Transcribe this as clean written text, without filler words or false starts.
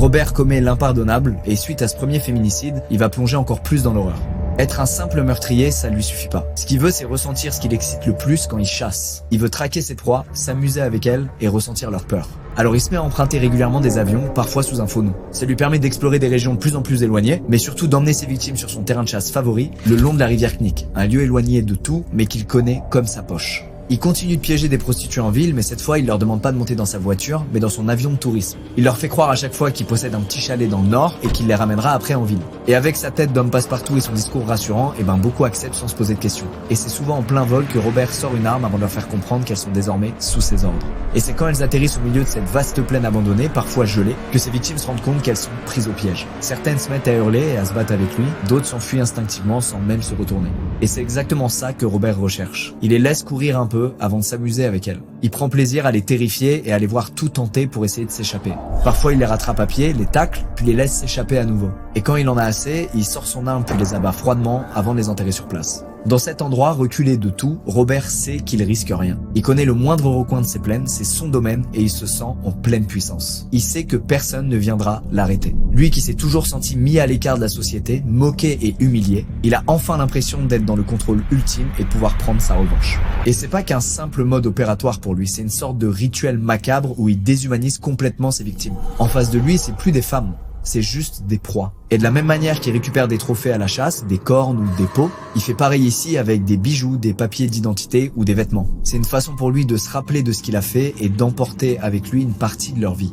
Robert commet l'impardonnable et suite à ce premier féminicide, il va plonger encore plus dans l'horreur. Être un simple meurtrier, ça lui suffit pas. Ce qu'il veut, c'est ressentir ce qui l'excite le plus quand il chasse. Il veut traquer ses proies, s'amuser avec elles et ressentir leur peur. Alors il se met à emprunter régulièrement des avions, parfois sous un faux nom. Ça lui permet d'explorer des régions de plus en plus éloignées, mais surtout d'emmener ses victimes sur son terrain de chasse favori, le long de la rivière Knik, un lieu éloigné de tout, mais qu'il connaît comme sa poche. Il continue de piéger des prostituées en ville, mais cette fois, il leur demande pas de monter dans sa voiture, mais dans son avion de tourisme. Il leur fait croire à chaque fois qu'il possède un petit chalet dans le nord et qu'il les ramènera après en ville. Et avec sa tête d'homme passe-partout et son discours rassurant, beaucoup acceptent sans se poser de questions. Et c'est souvent en plein vol que Robert sort une arme avant de leur faire comprendre qu'elles sont désormais sous ses ordres. Et c'est quand elles atterrissent au milieu de cette vaste plaine abandonnée, parfois gelée, que ses victimes se rendent compte qu'elles sont prises au piège. Certaines se mettent à hurler et à se battre avec lui, d'autres s'enfuient instinctivement sans même se retourner. Et c'est exactement ça que Robert recherche. Il les laisse courir un peu avant de s'amuser avec elles. Il prend plaisir à les terrifier et à les voir tout tenter pour essayer de s'échapper. Parfois il les rattrape à pied, les tacle, puis les laisse s'échapper à nouveau. Et quand il en a assez, il sort son arme puis les abat froidement avant de les enterrer sur place. Dans cet endroit reculé de tout, Robert sait qu'il risque rien. Il connaît le moindre recoin de ces plaines, c'est son domaine et il se sent en pleine puissance. Il sait que personne ne viendra l'arrêter. Lui qui s'est toujours senti mis à l'écart de la société, moqué et humilié, il a enfin l'impression d'être dans le contrôle ultime et de pouvoir prendre sa revanche. Et c'est pas qu'un simple mode opératoire pour lui, c'est une sorte de rituel macabre où il déshumanise complètement ses victimes. En face de lui, c'est plus des femmes. C'est juste des proies. Et de la même manière qu'il récupère des trophées à la chasse, des cornes ou des peaux, il fait pareil ici avec des bijoux, des papiers d'identité ou des vêtements. C'est une façon pour lui de se rappeler de ce qu'il a fait et d'emporter avec lui une partie de leur vie.